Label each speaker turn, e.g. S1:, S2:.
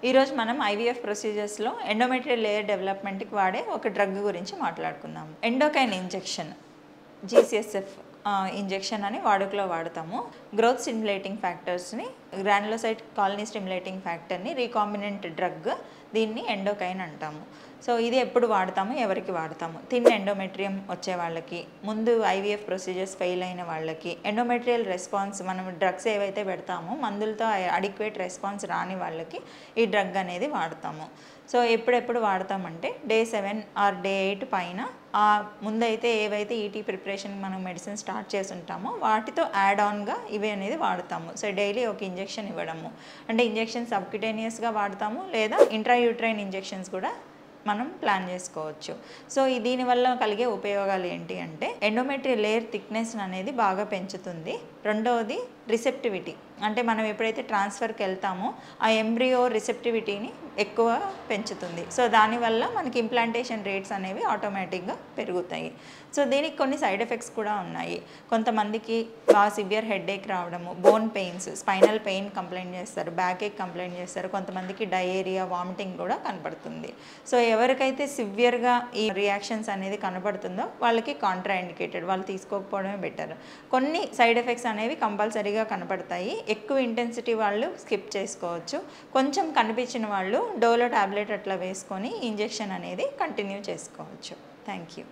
S1: ఈరోజు మనం IVF ప్రొసీజర్స్లో endometrial layer డెవలప్మెంట్కి వాడే ఒక డ్రగ్ గురించి మాట్లాడుకుందాం. ఎండోకైన్ ఇంజెక్షన్, జీసీఎస్ఎఫ్ ఇంజెక్షన్ అని వాడుకలో వాడతాము. గ్రోత్ స్టిమ్యులేటింగ్ ఫ్యాక్టర్స్ని, గ్రాన్యులోసైట్ కాలనీ స్టిమ్యులేటింగ్ ఫ్యాక్టర్ని రీకాంబినెంట్ డ్రగ్, దీన్ని ఎండోకైన్ అంటాము. సో ఇది ఎప్పుడు వాడతాము, ఎవరికి వాడతాము? థిన్ ఎండోమెట్రియం వచ్చే వాళ్ళకి, ముందు ఐవీఎఫ్ ప్రొసీజర్స్ ఫెయిల్ అయిన వాళ్ళకి, ఎండోమెట్రియల్ రెస్పాన్స్ మనం డ్రగ్స్ ఏవైతే పెడతామో మందులతో అడిక్వేట్ రెస్పాన్స్ రాని వాళ్ళకి ఈ డ్రగ్ అనేది వాడతాము. సో ఎప్పుడెప్పుడు వాడతామంటే డే 7 ఆర్ డే 8 పైన ముందైతే ఏవైతే ఈటీ ప్రిపరేషన్ మనం మెడిసిన్ స్టార్ట్ చేసి ఉంటామో వాటితో యాడ్ ఆన్గా ఇవి అనేది వాడతాము. సో డైలీ ఒక ఇంజెక్షన్ ఇవ్వడము, అంటే ఇంజెక్షన్ సబ్క్యూటేనియస్గా వాడతాము, లేదా ఇంట్రాయూట్రైన్ ఇంజెక్షన్స్ కూడా మనం ప్లాన్ చేసుకోవచ్చు. సో దీనివల్ల కలిగే ఉపయోగాలు ఏంటి అంటే ఎండోమెట్రియల్ లేయర్ థిక్నెస్ అనేది బాగా పెంచుతుంది. రెండవది రిసెప్టివిటీ, అంటే మనం ఎప్పుడైతే ట్రాన్స్ఫర్కి వెళ్తామో ఆ ఎంబ్రియో రిసెప్టివిటీని ఎక్కువ పెంచుతుంది. సో దానివల్ల మనకి ఇంప్లాంటేషన్ రేట్స్ అనేవి ఆటోమేటిక్గా పెరుగుతాయి. సో దీనికి కొన్ని సైడ్ ఎఫెక్ట్స్ కూడా ఉన్నాయి. కొంతమందికి బాగా సివియర్ హెడేక్ రావడము, bone pains, spinal pain complaint చేస్తారు, బ్యాక్ ఏక్ కంప్లైంట్ చేస్తారు, కొంతమందికి డయేరియా, వామిటింగ్ కూడా కనపడుతుంది. సో ఎవరికైతే సివియర్గా ఈ రియాక్షన్స్ అనేది కనపడుతుందో వాళ్ళకి కాంట్రా ఇండికేటెడ్, వాళ్ళు తీసుకోకపోవడమే బెటర్. కొన్ని సైడ్ ఎఫెక్ట్స్ అనేవి కంపల్సరీగా కనపడతాయి. ఎక్కువ ఇంటెన్సిటీ వాళ్ళు స్కిప్ చేసుకోవచ్చు. కొంచెం కనిపించిన వాళ్ళు డోలో టాబ్లెట్ అట్లా వేసుకొని ఇంజెక్షన్ అనేది కంటిన్యూ చేసుకోవచ్చు. Thank you.